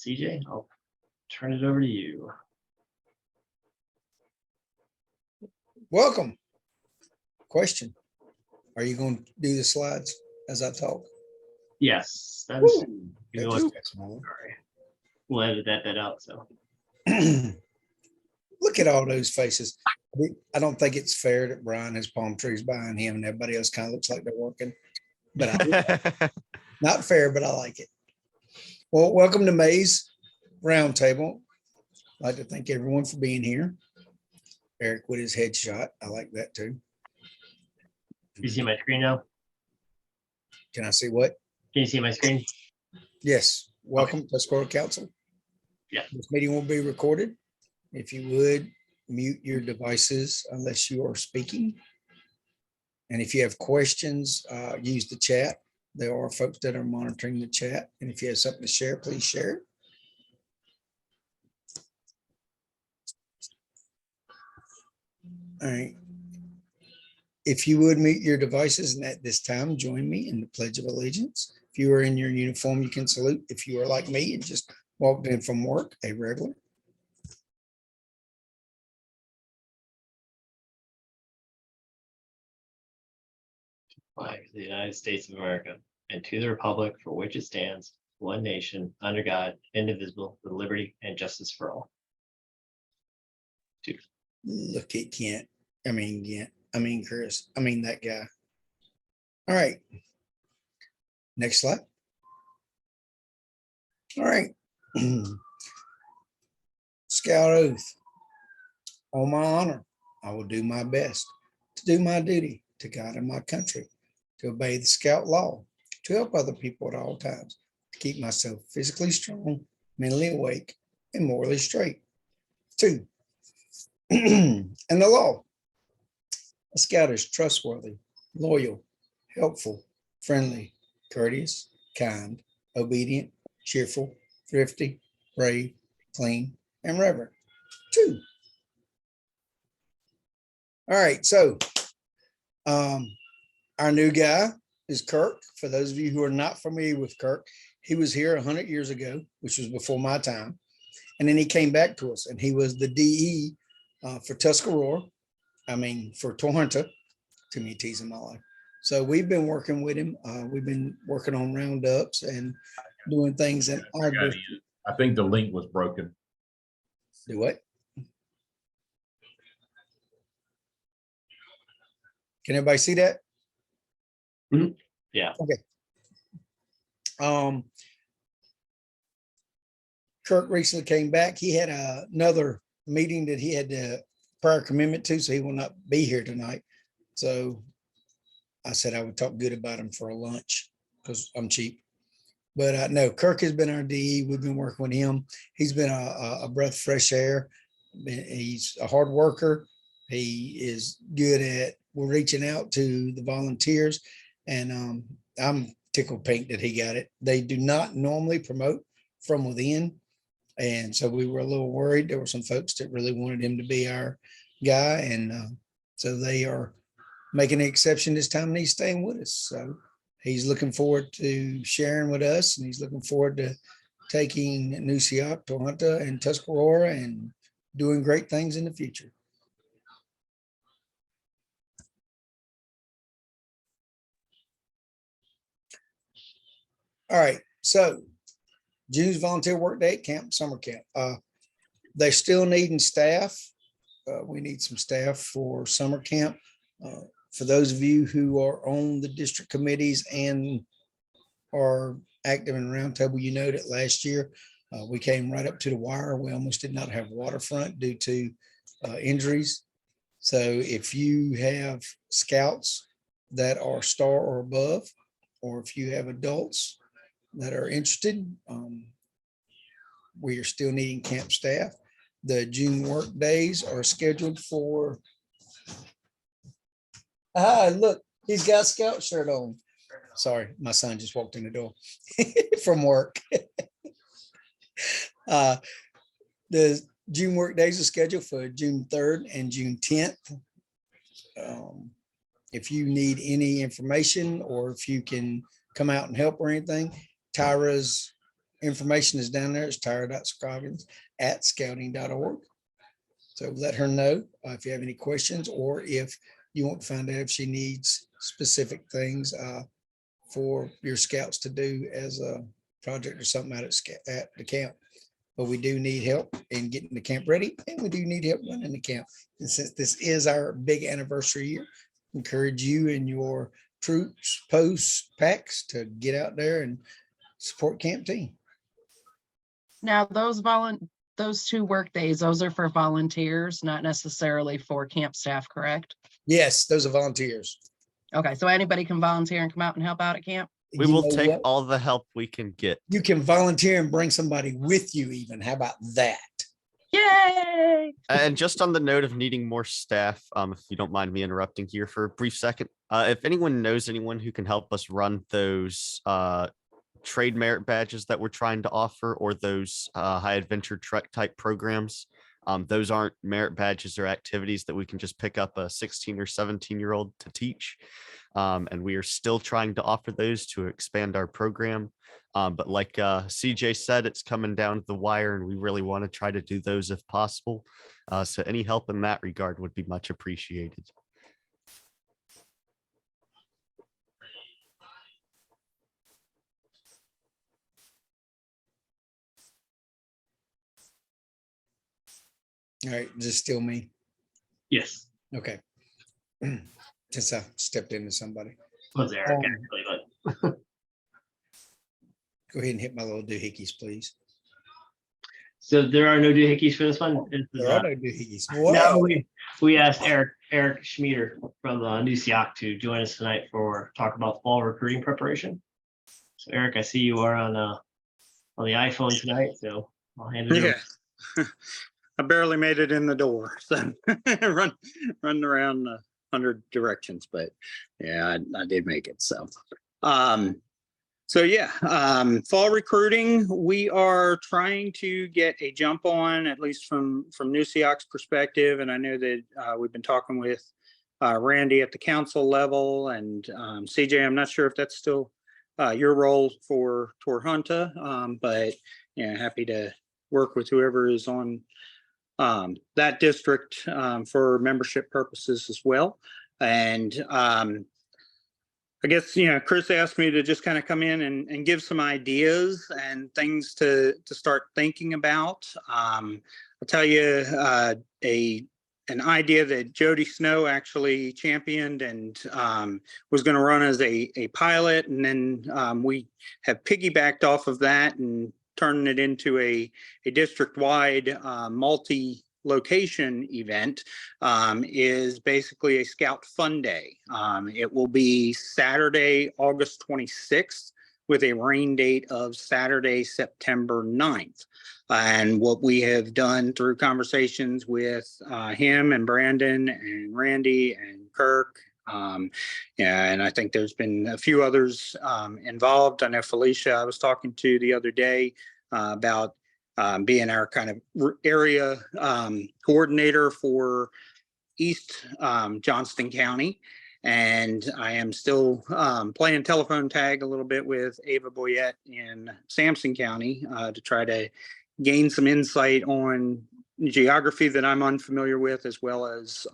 CJ, I'll turn it over to you. Welcome. Question. Are you going to do the slides as I talk? Yes, that's Sorry. we'll edit that out. So Look at all those faces. I don't think it's fair that Brian has palm trees behind him and everybody else kind of looks like they're working. But not fair, but I like it. Well, welcome to May's Roundtable. I'd like to thank everyone for being here. Eric with his headshot. I like that too. you see my screen now? Can I see what? Can you see my screen? Yes. Welcome to Tuscarora Council. Yeah. This meeting will be recorded. If you would, mute your devices unless you are speaking. And if you have questions, use the chat. There are folks that are monitoring the chat. And if you have something to share, please share it. All right. If you would mute your devices and at this time, join me in the Pledge of Allegiance. If you are in your uniform, you can salute. If you are like me and just walked in from work, a regular. Flag of the United States of America, and to the republic for which it stands, one nation, under God, indivisible, with liberty and justice for all. Look at Kent. I mean, Chris. That guy. All right. Next slide. All right. Scout oath. On my honor, I will do my best to do my duty to God and my country, to obey the Scout law, to help other people at all times, to keep myself physically strong, mentally awake, and morally straight. 2. And the law. A Scout is trustworthy, loyal, helpful, friendly, courteous, kind, obedient, cheerful, thrifty, brave, clean, and reverent. 2. All right, so our new guy is Kirk. For those of you who are not familiar with Kirk, he was here 100 years ago, which was before my time. And then he came back to us and he was the DE for Tuscarora. For Toronto. Too many T's in my life. So we've been working with him. We've been working on roundups and doing things in our district. I think the link was broken. Do what? Can everybody see that? Mm-hmm. Yeah. Okay. Kirk recently came back. He had another meeting that he had to prior commitment to, so he will not be here tonight. So I said I would talk good about him for a lunch because I'm cheap. But no, Kirk has been our DE. We've been working with him. He's been a breath of fresh air. He's a hard worker. He is good at reaching out to the volunteers. And I'm tickled pink that he got it. They do not normally promote from within. And so we were a little worried. There were some folks that really wanted him to be our guy. And so they are making an exception this time and he's staying with us. So he's looking forward to sharing with us and he's looking forward to taking Nusiak, Toronto, and Tuscarora and doing great things in the future. All right. So June's volunteer work day camp, summer camp. They're still needing staff. We need some staff for summer camp. For those of you who are on the district committees and are active in roundtable, you know that last year we came right up to the wire. We almost did not have waterfront due to injuries. So if you have scouts that are star or above, or if you have adults that are interested, we are still needing camp staff. The June work days are scheduled for. Look, he's got a scout shirt on. Sorry, my son just walked in the door from work. The June work days are scheduled for June 3rd and June 10th. If you need any information or if you can come out and help or anything, Tyra's information is down there. It's tara.scroggins@scouting.org. So let her know if you have any questions, or if you want to find out if she needs specific things for your scouts to do as a project or something out at the camp. But we do need help in getting the camp ready, and we do need help running the camp. And since this is our big anniversary year, encourage you and your troops, posts, packs to get out there and support camp team. Now, those 2 work days, those are for volunteers, not necessarily for camp staff, correct? Yes, those are volunteers. Okay, so anybody can volunteer and come out and help out at camp? We You will know take what? all the help we can get. You can volunteer and bring somebody with you even. How about that? Yay! And just on the note of needing more staff, if you don't mind me interrupting here for a brief second, if anyone knows anyone who can help us run those trade merit badges that we're trying to offer, or those high adventure trek type programs, those aren't merit badges or activities that we can just pick up a 16 or 17-year-old to teach. And we are still trying to offer those to expand our program. But like CJ said, it's coming down to the wire, and we really want to try to do those if possible. So any help in that regard would be much appreciated. All right, just still me. Yes, Okay. Since I stepped into somebody. was Eric actually, but Go ahead and hit my little doohickeys, please. so there are no doohickeys for this one. This is, There are no doohickeys. no, Wow. we asked Eric Schmieder from New Sioux to join us tonight for talk about fall recruiting preparation. So Eric, I see you are on the iPhone tonight, so I'll hand it over. Yeah, I barely made it in the door, so run around 100 directions, but yeah, I did make it. So, fall recruiting, we are trying to get a jump on, at least from New Sioux perspective, and I know that we've been talking with Randy at the council level, and CJ, I'm not sure if that's still your role for Torhunta, but yeah, happy to work with whoever is on that district for membership purposes as well. And I guess, Chris asked me to just kind of come in and give some ideas and things to start thinking about. I'll tell you an idea that Jody Snow actually championed and was going to run as a pilot. And then we have piggybacked off of that and turning it into a district-wide multi-location event, is basically a Scout Fun Day. It will be Saturday, August 26th, with a rain date of Saturday, September 9th. And what we have done through conversations with him and Brandon and Randy and Kirk, and I think there's been a few others involved. I know Felicia, I was talking to the other day about being our kind of area coordinator for East Johnston County. And I am still playing telephone tag a little bit with Ava Boyette in Sampson County to try to gain some insight on geography that I'm unfamiliar with, as well as,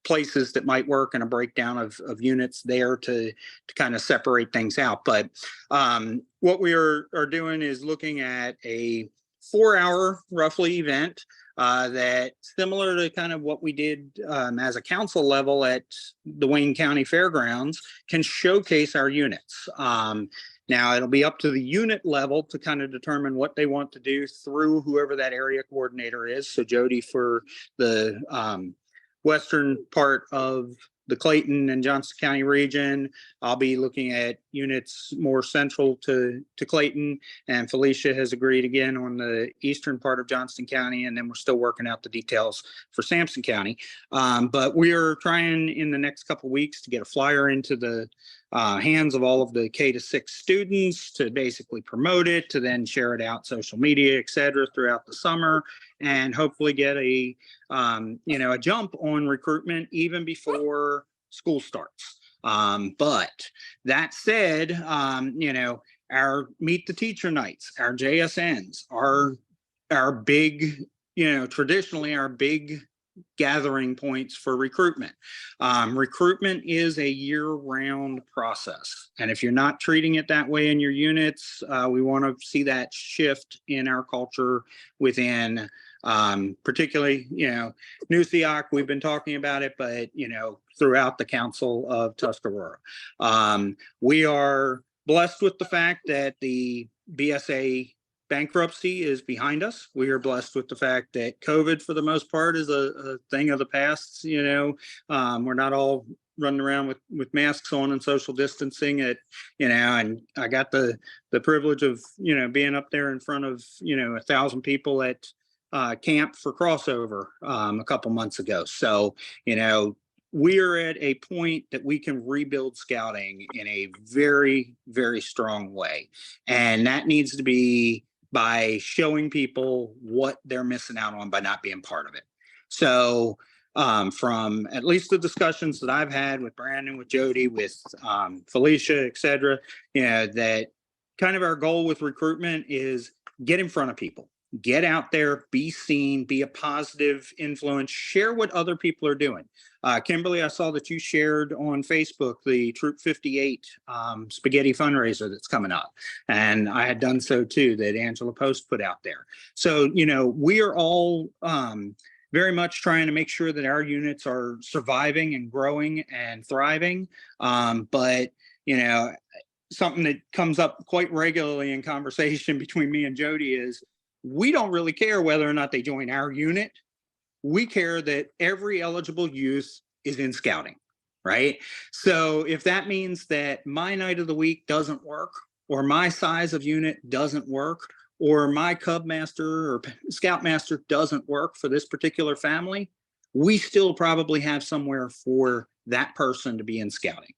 places that might work and a breakdown of units there to kind of separate things out. But what we are doing is looking at a 4-hour roughly event that, similar to kind of what we did as a council level at the Wayne County Fairgrounds, can showcase our units. Now it'll be up to the unit level to kind of determine what they want to do through whoever that area coordinator is. So Jody for the western part of the Clayton and Johnston County region. I'll be looking at units more central to Clayton, and Felicia has agreed again on the eastern part of Johnston County, and then we're still working out the details for Sampson County. But we are trying in the next couple of weeks to get a flyer into the hands of all of the K-6 students to basically promote it, to then share it out social media, et cetera, throughout the summer, and hopefully get a jump on recruitment even before school starts. But that said, our Meet the Teacher nights, our JSNs, our big, traditionally our big gathering points for recruitment. Recruitment is a year-round process. And if you're not treating it that way in your units, we want to see that shift in our culture within, particularly, NUSIOC, we've been talking about it, but, throughout the Council of Tuscarora. We are blessed with the fact that the BSA bankruptcy is behind us. We are blessed with the fact that COVID, for the most part, is a thing of the past. We're not all running around with masks on and social distancing. And I got the privilege of being up there in front of 1,000 people at camp for crossover a couple months ago. So we are at a point that we can rebuild scouting in a very, very strong way, and that needs to be by showing people what they're missing out on by not being part of it. So from at least the discussions that I've had with Brandon, with Jody, with Felicia, et cetera, that kind of our goal with recruitment is get in front of people, get out there, be seen, be a positive influence, share what other people are doing. Kimberly, I saw that you shared on Facebook the Troop 58 spaghetti fundraiser that's coming up. And I had done so too, that Angela Post put out there. So, we are all very much trying to make sure that our units are surviving and growing and thriving. But, something that comes up quite regularly in conversation between me and Jody is we don't really care whether or not they join our unit. We care that every eligible youth is in scouting, right? So if that means that my night of the week doesn't work, or my size of unit doesn't work, or my Cub Master or Scout Master doesn't work for this particular family, we still probably have somewhere for that person to be in scouting.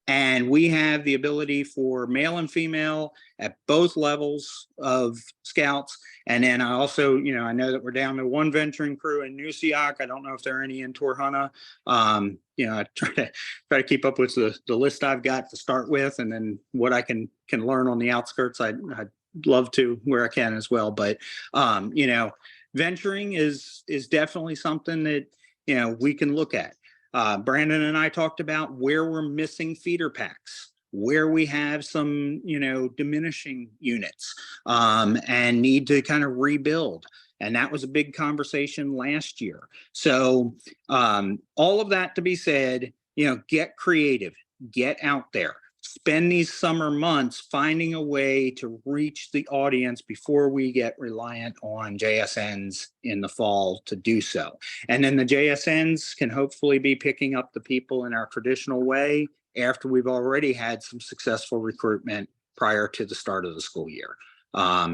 And we have the ability for male and female at both levels of scouts. And then I also, I know that we're down to one venturing crew in NUSIOC. I don't know if there are any in Torhana. I try to keep up with the list I've got to start with, and then what I can learn on the outskirts. I'd love to where I can as well. But venturing is definitely something that we can look at. Brandon and I talked about where we're missing feeder packs, where we have some, diminishing units and need to kind of rebuild. And that was a big conversation last year. So all of that to be said, get creative, get out there. Spend these summer months finding a way to reach the audience before we get reliant on JSNs in the fall to do so. And then the JSNs can hopefully be picking up the people in our traditional way after we've already had some successful recruitment prior to the start of the school year.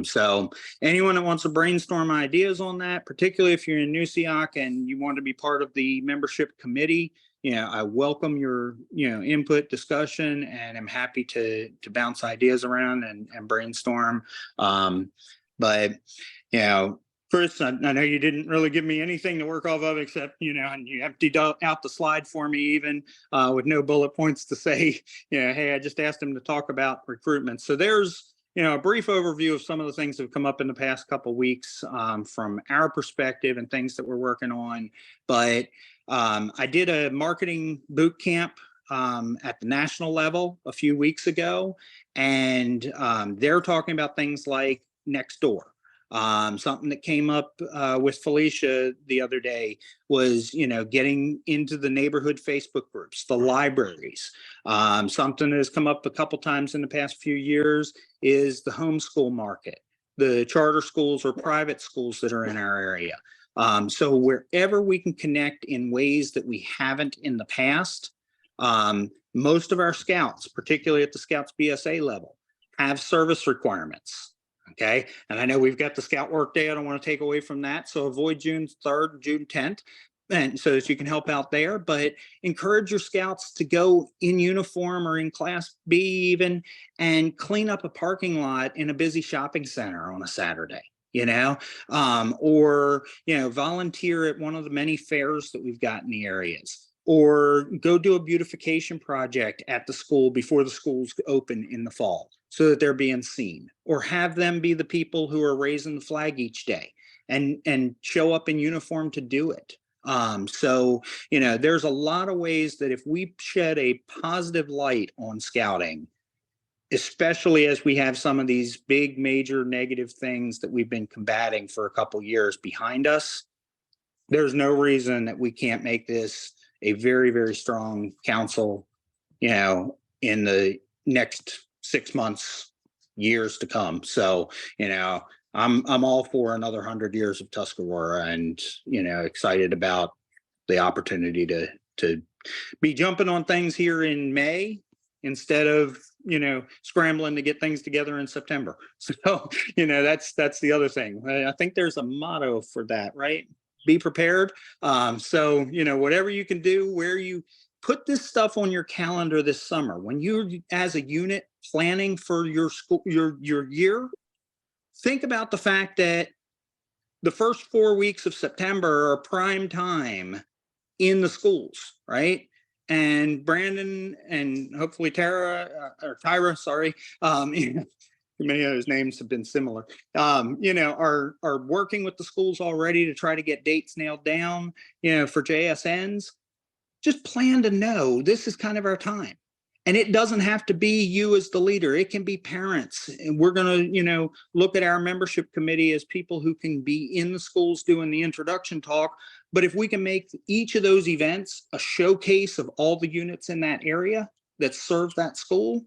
So anyone that wants to brainstorm ideas on that, particularly if you're in NUSIOC and you want to be part of the membership committee, I welcome your, input, discussion, and I'm happy to bounce ideas around and brainstorm. But, Chris, I know you didn't really give me anything to work off of except, and you emptied out the slide for me even with no bullet points to say, hey, I just asked him to talk about recruitment. So there's, a brief overview of some of the things that have come up in the past couple of weeks from our perspective and things that we're working on. But I did a marketing boot camp at the national level a few weeks ago, and they're talking about things like Nextdoor. Something that came up with Felicia the other day was, getting into the neighborhood Facebook groups, the libraries. Something that has come up a couple times in the past few years is the homeschool market, the charter schools or private schools that are in our area. So wherever we can connect in ways that we haven't in the past, most of our scouts, particularly at the Scouts BSA level, have service requirements. Okay. And I know we've got the Scout Work Day. I don't want to take away from that. So avoid June 3rd, June 10th. And so that you can help out there, but encourage your scouts to go in uniform or in Class B even and clean up a parking lot in a busy shopping center on a Saturday. Or volunteer at one of the many fairs that we've got in the areas, or go do a beautification project at the school before the schools open in the fall so that they're being seen, or have them be the people who are raising the flag each day and show up in uniform to do it. So, you know, there's a lot of ways that if we shed a positive light on scouting, especially as we have some of these big major negative things that we've been combating for a couple years behind us, there's no reason that we can't make this a very, very strong council, you know, in the next 6 months, years to come. So, you know, I'm all for another 100 years of Tuscarora, and, you know, excited about the opportunity to be jumping on things here in May instead of, you know, scrambling to get things together in September. So, you know, that's the other thing. I think there's a motto for that, right? Be prepared. So, you know, whatever you can do, where you put this stuff on your calendar this summer, when you're as a unit planning for your school, your year, think about the fact that the first 4 weeks of September are prime time in the schools, right? And Brandon and hopefully Tyra, sorry, you know, many of those names have been similar, you know, are working with the schools already to try to get dates nailed down, you know, for JSNs. Just plan to know this is kind of our time. And it doesn't have to be you as the leader. It can be parents. And we're going to, you know, look at our membership committee as people who can be in the schools doing the introduction talk. But if we can make each of those events a showcase of all the units in that area that serve that school,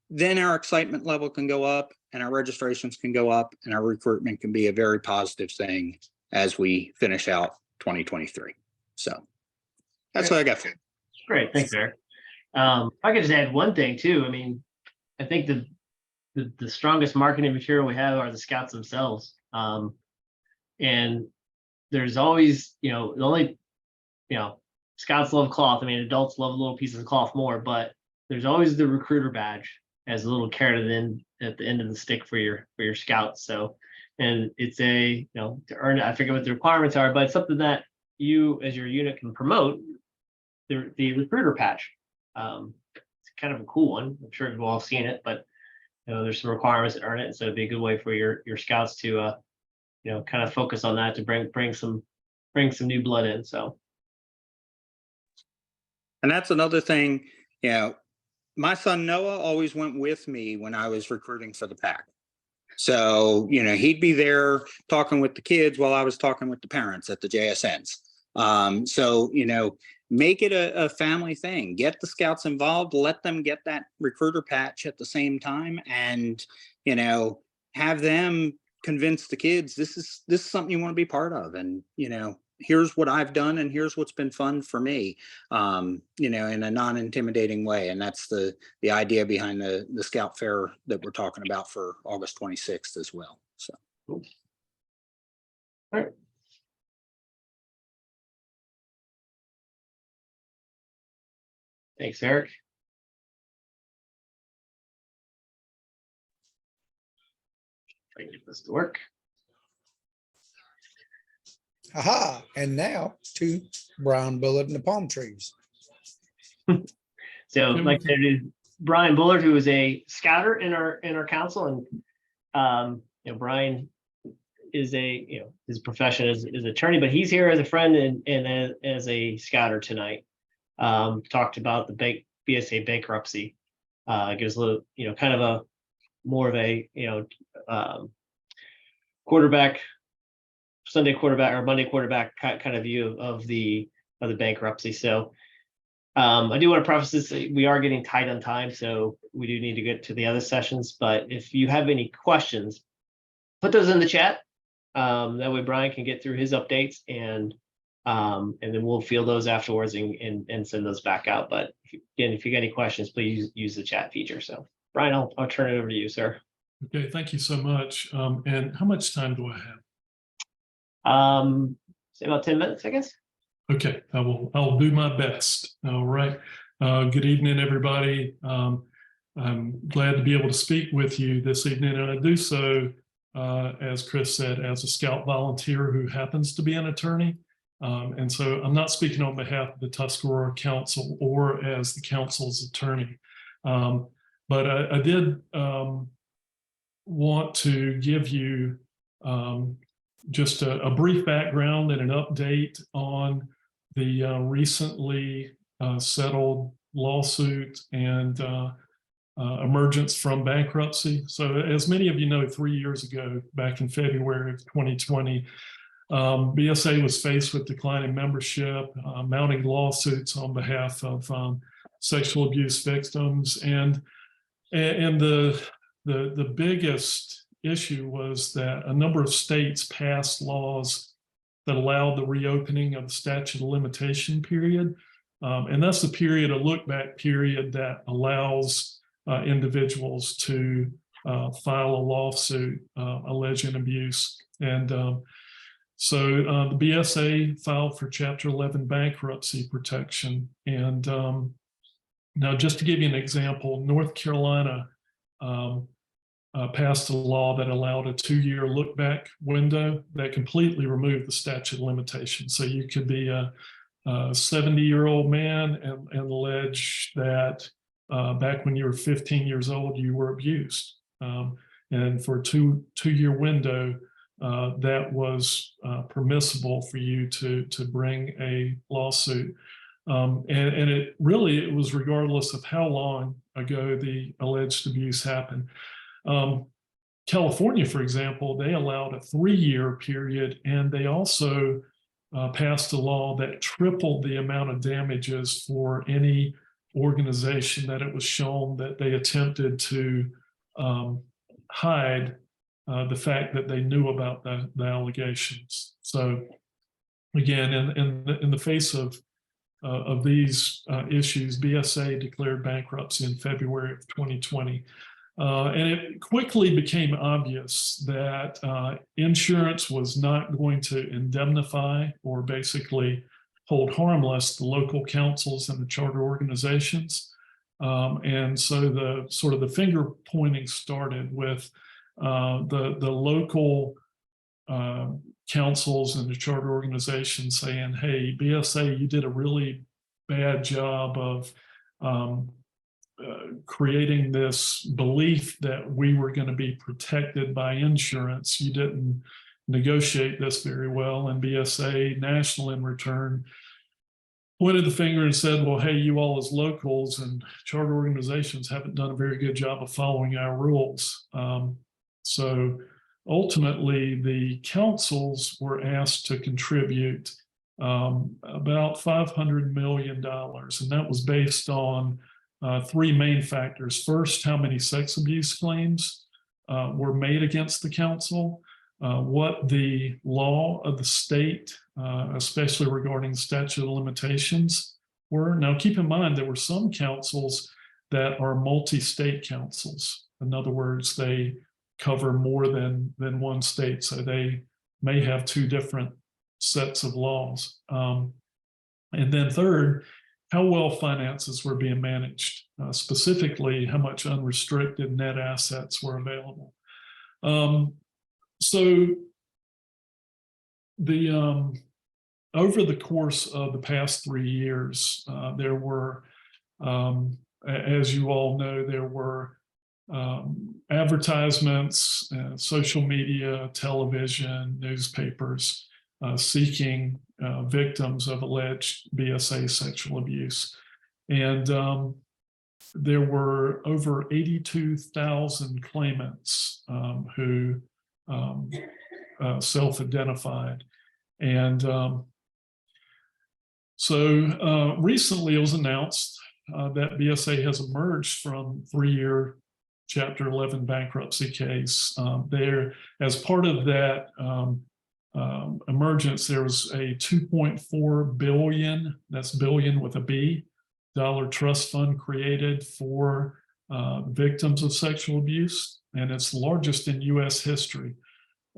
then our excitement level can go up and our registrations can go up and our recruitment can be a very positive thing as we finish out 2023. So that's what I got for you. Great, thanks, Eric. If I could just add one thing too. I mean, I think the strongest marketing material we have are the scouts themselves. And there's always, you know, the only, you know, scouts love cloth. I mean, adults love little pieces of cloth more, but there's always the recruiter badge as a little carrot at the end of the stick for your scouts. So, and it's a, you know, to earn it, I forget what the requirements are, but it's something that you as your unit can promote, the recruiter patch. It's kind of a cool one. I'm sure you've all seen it, but you know, there's some requirements to earn it. So it'd be a good way for your scouts to, you know, kind of focus on that to bring some new blood in. So. And that's another thing, you know, my son Noah always went with me when I was recruiting for the pack. So, you know, he'd be there talking with the kids while I was talking with the parents at the JSNs. So, you know, make it a family thing. Get the scouts involved, let them get that recruiter patch at the same time, and, you know, have them convince the kids this is something you want to be part of. And, you know, here's what I've done and here's what's been fun for me, you know, in a non-intimidating way. And that's the idea behind the Scout Fair that we're talking about for August 26th as well. So. Cool. All right. Thanks, Eric. Try to get this to work. Aha, and now to Brian Bullard and the palm trees. So I'd like to introduce Brian Bullard, who is a scouter in our council, and you know, Brian is his profession is attorney, but he's here as a friend and as a scouter tonight. Talked about the BSA bankruptcy. Gives a little, you know, kind of a more of a, you know, Sunday quarterback or Monday quarterback kind of view of the bankruptcy. So I do want to preface this, we are getting tight on time, so we do need to get to the other sessions. But if you have any questions, put those in the chat. That way Brian can get through his updates, and then we'll field those afterwards and send those back out. But if you got any questions, please use the chat feature. So Brian, I'll turn it over to you, sir. Okay, thank you so much. And how much time do I have? Say about 10 minutes, I guess. Okay, I'll do my best. All right. Good evening, everybody. I'm glad to be able to speak with you this evening, and I do so, as Chris said, as a Scout volunteer who happens to be an attorney. And so I'm not speaking on behalf of the Tuscarora Council or as the council's attorney. But I did want to give you just a brief background and an update on the recently settled lawsuit and emergence from bankruptcy. So as many of you know, 3 years ago, back in February of 2020, BSA was faced with declining membership, mounting lawsuits on behalf of sexual abuse victims, and the biggest issue was that a number of states passed laws that allowed the reopening of the statute of limitation period, and that's the period, a look back period that allows individuals to file a lawsuit alleging abuse. And so the BSA filed for Chapter 11 bankruptcy protection. And now, just to give you an example, North Carolina passed a law that allowed a 2-year look back window that completely removed the statute of limitations. So you could be a 70-year-old man and allege that back when you were 15 years old, you were abused. And for a two-year window, that was permissible for you to bring a lawsuit. And it was regardless of how long ago the alleged abuse happened. California, for example, they allowed a 3-year period, and they also passed a law that tripled the amount of damages for any organization that it was shown that they attempted to hide the fact that they knew about the allegations. So again, in the face of these issues, BSA declared bankruptcy in February of 2020. And it quickly became obvious that insurance was not going to indemnify or basically hold harmless the local councils and the charter organizations. And so the finger pointing started with the local councils and the charter organizations saying, hey, BSA, you did a really bad job of creating this belief that we were going to be protected by insurance. You didn't negotiate this very well. And BSA National, in return, pointed the finger and said, well, hey, you all as locals and charter organizations haven't done a very good job of following our rules. So ultimately, the councils were asked to contribute about $500 million. And that was based on 3 main factors. First, how many sex abuse claims were made against the council, what the law of the state, especially regarding statute of limitations, were. Now, keep in mind, there were some councils that are multi-state councils. In other words, they cover more than one state, so they may have 2 different sets of laws. And then third, how well finances were being managed, specifically how much unrestricted net assets were available. So over the course of the past 3 years, there were, as you all know, there were advertisements, social media, television, newspapers, seeking victims of alleged BSA sexual abuse. And there were over 82,000 claimants who self-identified. And so recently it was announced that BSA has emerged from 3-year Chapter 11 bankruptcy case. There, as part of that emergence, there was a $2.4 billion, that's billion with a B, dollar trust fund created for victims of sexual abuse, and it's the largest in U.S. history.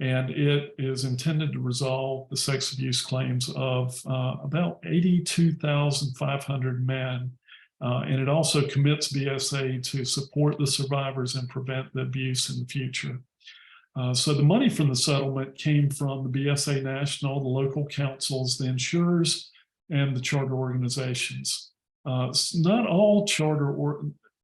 And it is intended to resolve the sex abuse claims of about 82,500 men. And it also commits BSA to support the survivors and prevent the abuse in the future. So the money from the settlement came from the BSA National, the local councils, the insurers, and the charter organizations. Not all charter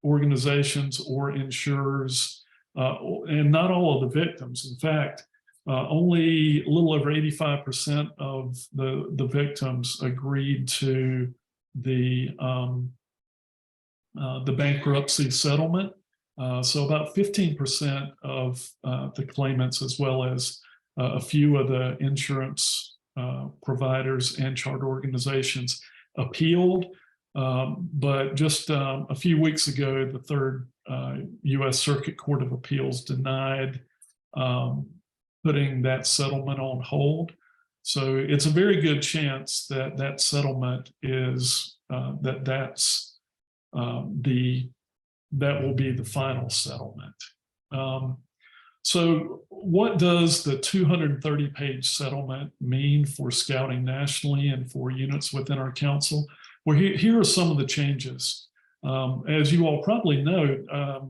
organizations or insurers, and not all of the victims. In fact, only a little over 85% of the victims agreed to the bankruptcy settlement. So about 15% of the claimants, as well as a few of the insurance providers and charter organizations, appealed. But just a few weeks ago, the Third U.S. Circuit Court of Appeals denied putting that settlement on hold. So it's a very good chance that that settlement is that will be the final settlement. So what does the 230-page settlement mean for scouting nationally and for units within our council? Well, here are some of the changes. As you all probably know, I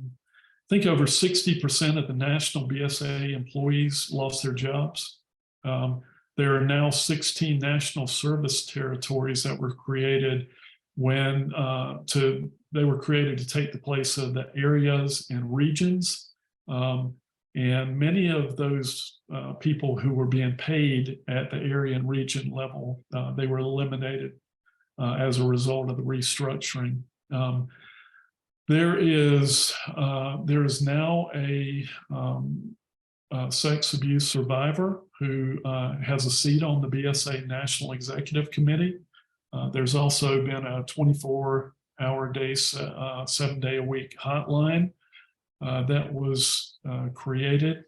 think over 60% of the national BSA employees lost their jobs. There are now 16 national service territories that were created they were created to take the place of the areas and regions. And many of those people who were being paid at the area and region level, they were eliminated as a result of the restructuring. There is now a sex abuse survivor who has a seat on the BSA National Executive Committee. There's also been a 24-hour day, 7-day-a-week hotline that was created.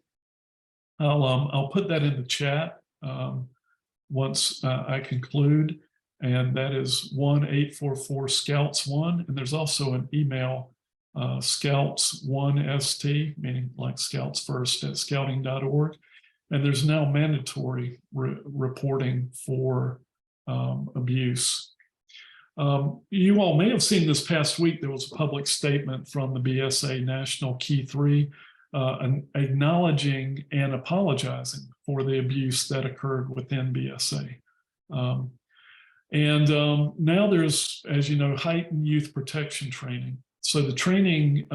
I'll put that in the chat once I conclude, and that is 1-844-SCOUTS-1. And there's also an email, scouts1st, meaning like Scouts First at scouting.org. And there's now mandatory reporting for abuse. You all may have seen this past week, there was a public statement from the BSA National Key 3 acknowledging and apologizing for the abuse that occurred within BSA. Now there's, as you know, heightened youth protection training. So the training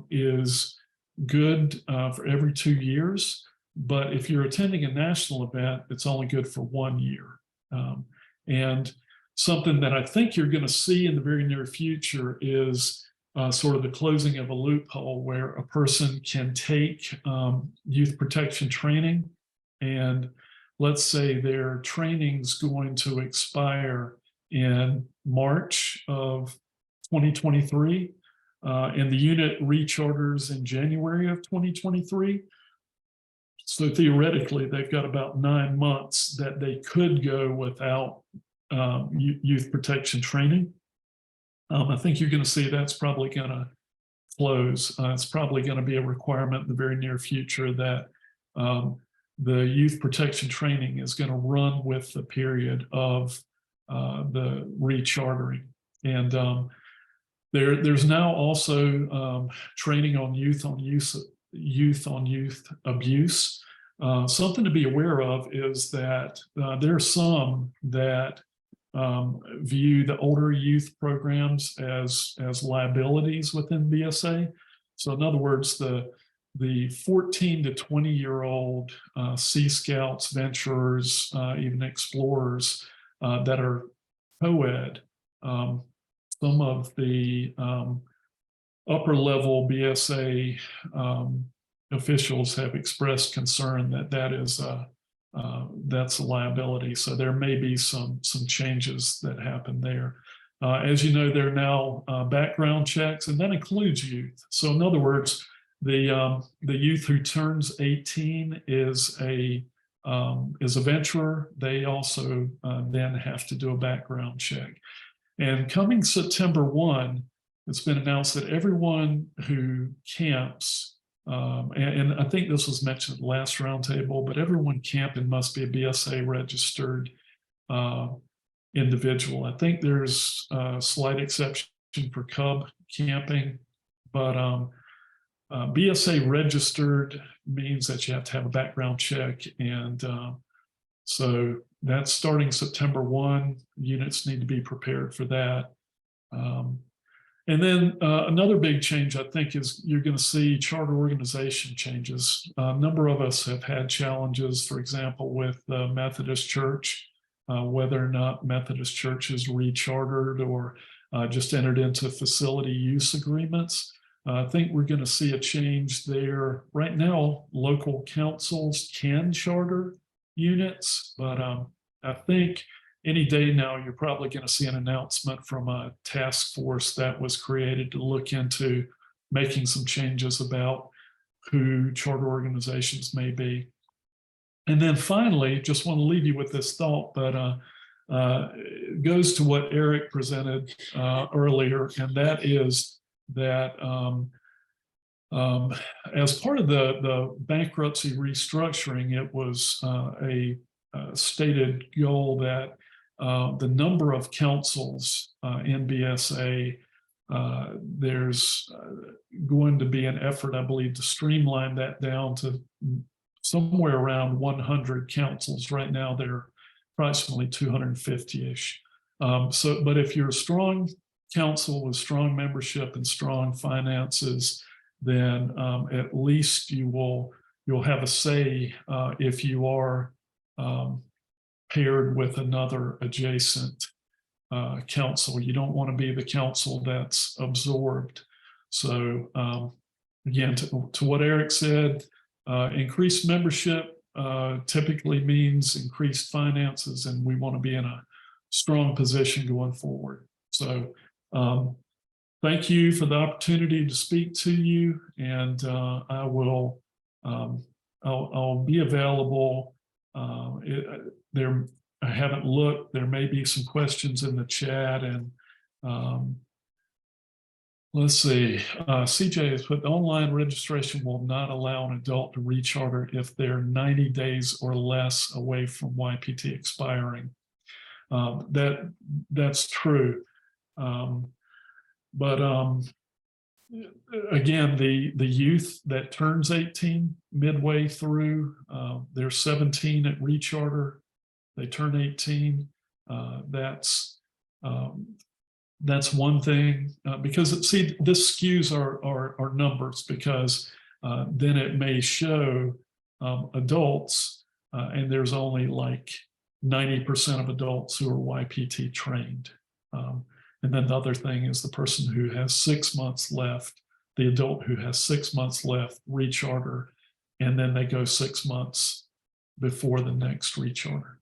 is good for every 2 years, but if you're attending a national event, it's only good for 1 year. And something that I think you're going to see in the very near future is sort of the closing of a loophole where a person can take youth protection training, and let's say their training's going to expire in March of 2023, and the unit recharters in January of 2023. So theoretically, they've got about 9 months that they could go without youth protection training. I think you're going to see that's probably going to close. It's probably going to be a requirement in the very near future that the youth protection training is going to run with the period of the rechartering. And there's now also training on youth abuse. Something to be aware of is that there are some that view the older youth programs as liabilities within BSA. So in other words, the 14 to 20-year-old Sea Scouts, venturers, even explorers that are co-ed, some of the upper level BSA officials have expressed concern that that's a liability. So there may be some changes that happen there. As you know, there are now background checks, and that includes youth. So in other words, the youth who turns 18 is a venturer. They also then have to do a background check. And coming September 1, it's been announced that everyone who camps, and I think this was mentioned at the last roundtable, but everyone camping must be a BSA registered individual. I think there's a slight exception for cub camping, but BSA registered means that you have to have a background check. And so that's starting September 1. Units need to be prepared for that. And then another big change, I think, is you're going to see charter organization changes. A number of us have had challenges, for example, with the Methodist Church, whether or not Methodist Church is rechartered or just entered into facility use agreements. I think we're going to see a change there. Right now, local councils can charter units, but I think any day now, you're probably going to see an announcement from a task force that was created to look into making some changes about who charter organizations may be. And then finally, just want to leave you with this thought, but it goes to what Eric presented earlier, and that is that as part of the bankruptcy restructuring, it was a stated goal that the number of councils in BSA, there's going to be an effort, I believe, to streamline that down to somewhere around 100 councils. Right now, they're approximately 250-ish. But if you're a strong council with strong membership and strong finances, then at least you'll have a say if you are paired with another adjacent council. You don't want to be the council that's absorbed. So again, to what Eric said, increased membership typically means increased finances, and we want to be in a strong position going forward. So thank you for the opportunity to speak to you, and I'll be available. I haven't looked. There may be some questions in the chat, and let's see. CJ has put, online registration will not allow an adult to recharter if they're 90 days or less away from YPT expiring. That's true. But again, the youth that turns 18 midway through, they're 17 at recharter, they turn 18. That's one thing, because see, this skews our numbers, because then it may show adults, and there's only like 90% of adults who are YPT trained. And then the other thing is the person who has 6 months left, the adult who has 6 months left, recharter, and then they go 6 months before the next recharter.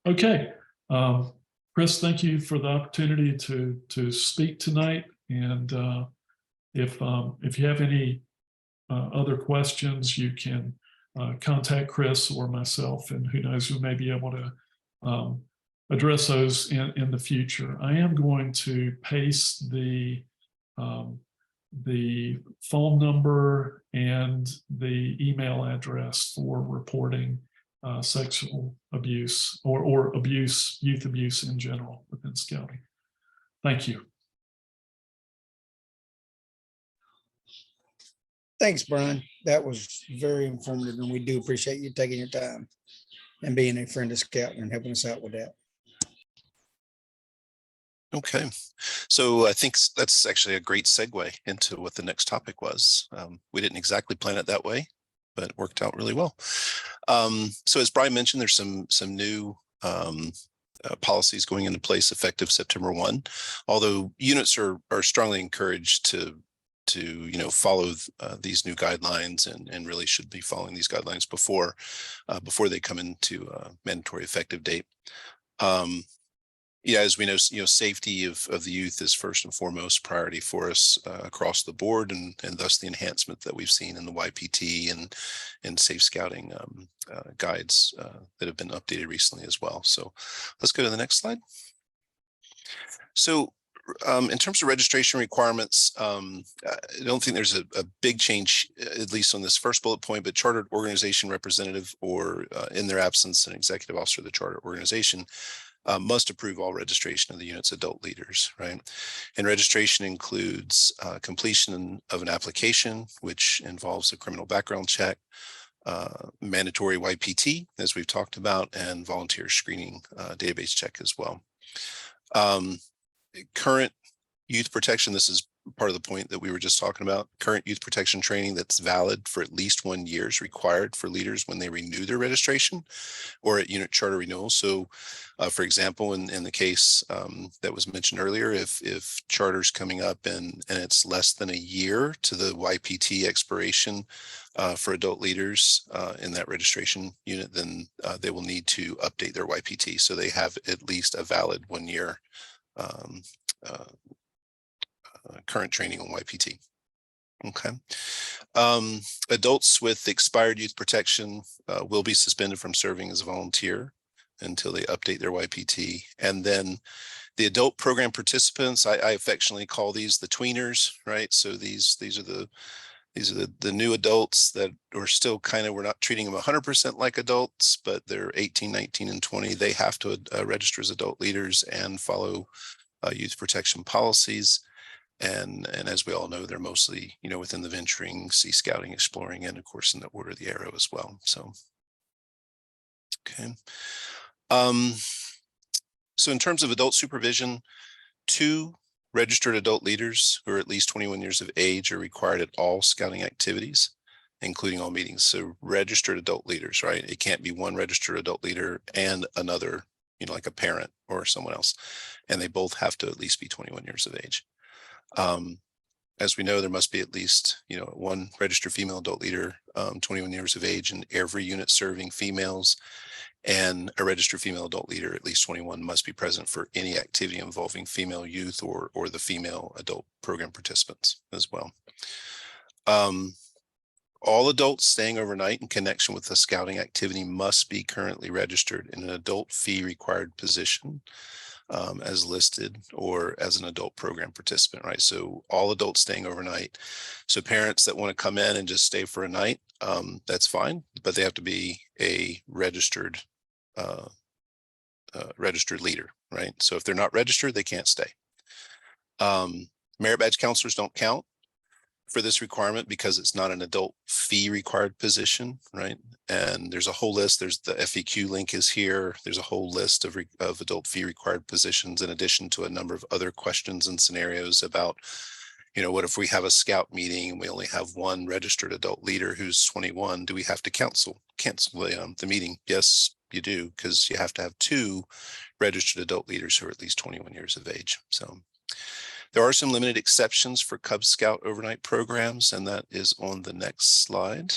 Okay, Chris, thank you for the opportunity to speak tonight. And if you have any other questions, you can contact Chris or myself, and who knows, we may be able to address those in the future. I am going to paste the phone number and the email address for reporting sexual abuse or abuse, youth abuse in general within Scouting. Thank you. Thanks, Brian. That was very informative, and we do appreciate you taking your time and being a friend of Scouting and helping us out with that. Okay, so I think that's actually a great segue into what the next topic was. We didn't exactly plan it that way, but it worked out really well. So as Brian mentioned, there's some new policies going into place effective September 1. Although units are strongly encouraged to follow these new guidelines, and really should be following these guidelines before they come into mandatory effective date. Yeah, as we know, safety of the youth is first and foremost priority for us across the board, and thus the enhancement that we've seen in the YPT and Safe Scouting guides that have been updated recently as well. So let's go to the next slide. So in terms of registration requirements, I don't think there's a big change, at least on this first bullet point, but chartered organization representative, or in their absence, an executive officer of the charter organization, must approve all registration of the unit's adult leaders, right? And registration includes completion of an application, which involves a criminal background check, mandatory YPT, as we've talked about, and volunteer screening database check as well. Current youth protection, this is part of the point that we were just talking about. Current youth protection training that's valid for at least 1 year is required for leaders when they renew their registration or at unit charter renewal. So for example, in the case that was mentioned earlier, if charter's coming up and it's less than a year to the YPT expiration for adult leaders in that registration unit, then they will need to update their YPT. So they have at least a valid 1 year current training on YPT. Okay. Adults with expired youth protection will be suspended from serving as a volunteer until they update their YPT. And then the adult program participants, I affectionately call these the tweeners, right? So these are the new adults that are still we're not treating them 100% like adults, but they're 18, 19, and 20. They have to register as adult leaders and follow youth protection policies. And as we all know, they're mostly, within the venturing, sea scouting, exploring, and of course in the Order of the Arrow as well. So, okay. So in terms of adult supervision, 2 registered adult leaders who are at least 21 years of age are required at all scouting activities, including all meetings. So registered adult leaders, right? It can't be one registered adult leader and another, like a parent or someone else. And they both have to at least be 21 years of age. As we know, there must be at least, 1 registered female adult leader, 21 years of age in every unit serving females, and a registered female adult leader, at least 21, must be present for any activity involving female youth or the female adult program participants as well. All adults staying overnight in connection with the scouting activity must be currently registered in an adult fee required position as listed or as an adult program participant, right? So all adults staying overnight. So parents that want to come in and just stay for a night, that's fine, but they have to be a registered leader, right? So if they're not registered, they can't stay. Merit badge counselors don't count for this requirement because it's not an adult fee required position, right? And there's a whole list. There's the FAQ link is here. There's a whole list of adult fee required positions, in addition to a number of other questions and scenarios about, what if we have a scout meeting and we only have 1 registered adult leader who's 21? Do we have to cancel the meeting? Yes, you do, because you have to have 2 registered adult leaders who are at least 21 years of age. So there are some limited exceptions for Cub Scout overnight programs, and that is on the next slide.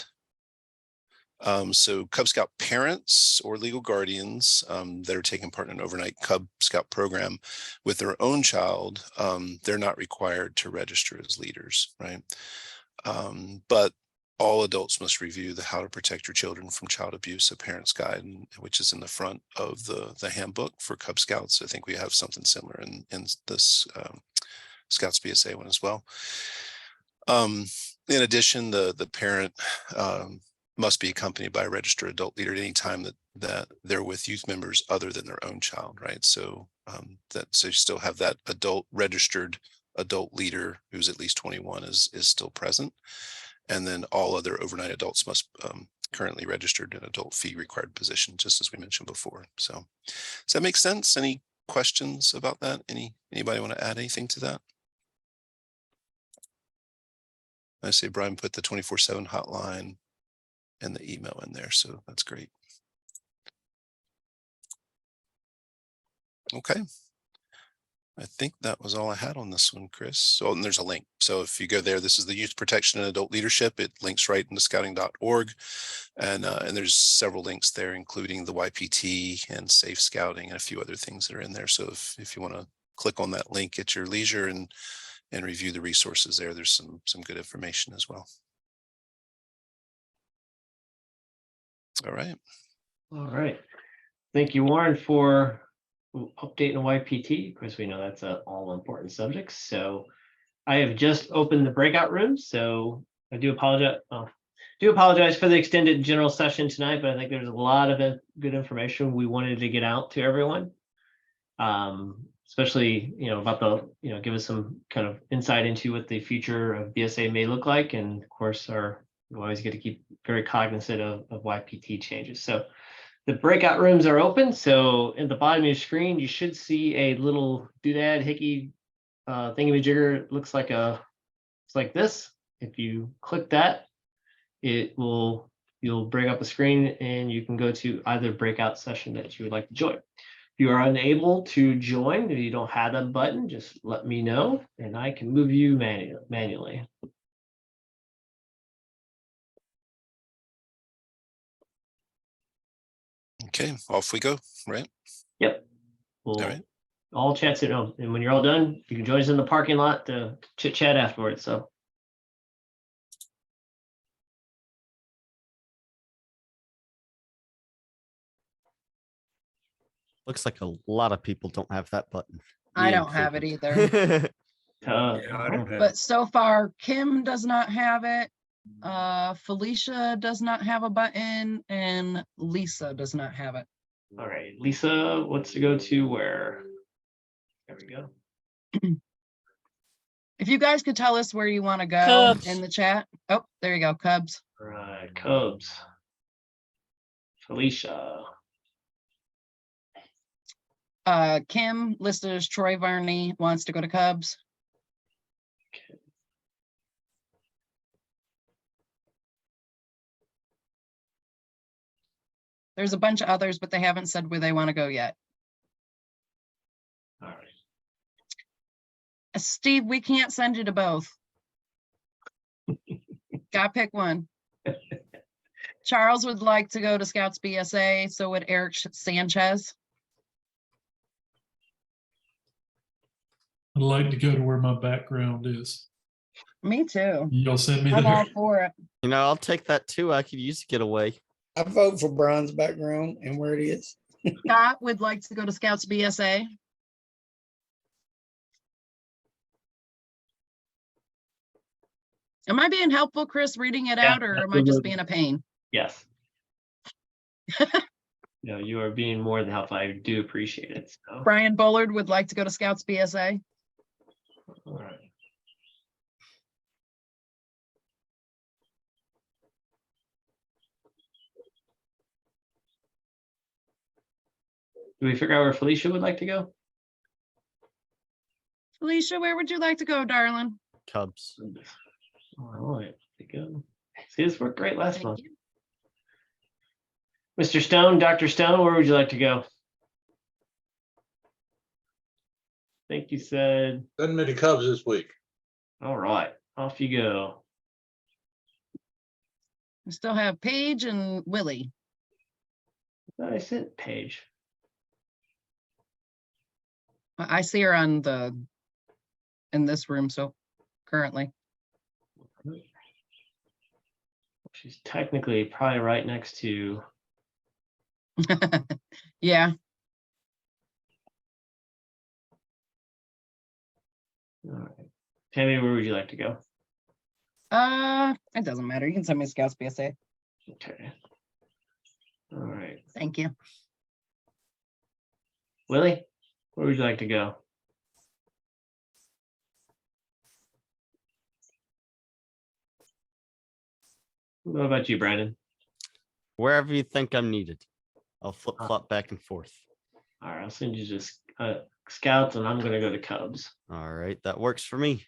So Cub Scout parents or legal guardians that are taking part in an overnight Cub Scout program with their own child, they're not required to register as leaders, right? But all adults must review the How to Protect Your Children from Child Abuse, a Parent's Guide, which is in the front of the handbook for Cub Scouts. I think we have something similar in this Scouts BSA one as well. In addition, the parent must be accompanied by a registered adult leader at any time that they're with youth members other than their own child, right? So so you still have that registered adult leader who's at least 21 is still present. And then all other overnight adults must currently registered in adult fee required position, just as we mentioned before. So does that make sense? Any questions about that? Anybody want to add anything to that? I see Brian put the 24/7 hotline and the email in there, so that's great. Okay. I think that was all I had on this one, Chris. So and there's a link. So if you go there, this is the Youth Protection and Adult Leadership. It links right into scouting.org. And there's several links there, including the YPT and Safe Scouting and a few other things that are in there. So if you want to click on that link at your leisure and review the resources there, there's some good information as well. All right. All right. Thank you, Warren, for updating the YPT. Of course, we know that's an all important subject. So I have just opened the breakout room. So I do apologize. For the extended general session tonight, but I think there's a lot of good information we wanted to get out to everyone. Especially, about give us some kind of insight into what the future of BSA may look like. And of course, we always get to keep very cognizant of YPT changes. So the breakout rooms are open. So at the bottom of your screen, you should see a little doodad hickey thingamajigger. It looks like it's like this. If you click that, you'll bring up a screen and you can go to either breakout session that you would like to join. If you are unable to join, if you don't have that button, just let me know and I can move you manually. Okay, off we go, right? Yep. We'll All right. all chats at home. And when you're all done, you can join us in the parking lot to chit chat afterwards. So Looks like a lot of people don't have that button. I Me don't have it included. either. I don't have. But so far, Kim does not have it. Felicia does not have a button, and Lisa does not have it. all right, Lisa wants to go to where? There we go. If you guys could tell us where you want to go Cubs. in the chat. Oh, there you go, Cubs. All right, Cubs. Felicia. Kim listed as Troy Varney wants to go to Cubs. There's a bunch of others, but they haven't said where they want to go yet. All right. Steve, we can't send you to both. Gotta pick one. Charles would like to go to Scouts BSA, so would Eric Sanchez. I'd like to go to where my background is. Me too. You'll send me I'm there. all for it. I'll take that too. I could use to get away. I vote for Brian's background and where it is. Scott would like to go to Scouts BSA. Am I being helpful, Chris, reading it Yeah, out, or am I just absolutely. being a pain? Yes. No, you are being more than helpful. I do appreciate it. So. Brian Bullard would like to go to Scouts BSA. All right. Do we figure out where Felicia would like to go? Felicia, where would you like to go, darling? Cubs. All right, there you go. See, this worked great last Thank month. you. Mr. Stone, Dr. Stone, where would you like to go? I think you said, Send me to Cubs this week. all right, off you go. We still have Paige and Willie. I thought I sent Paige. I see her in this room, so currently. She's technically probably right next to, Yeah, all right. Tammy, where would you like to go? it doesn't matter. You can send me Scouts BSA. Okay. All right. Thank you. Willie, where would you like to go? What about you, Brandon? Wherever you think I'm needed. I'll flip flop back and forth. All right, I'll send you just Scouts, and I'm gonna go to Cubs. All right, that works for me.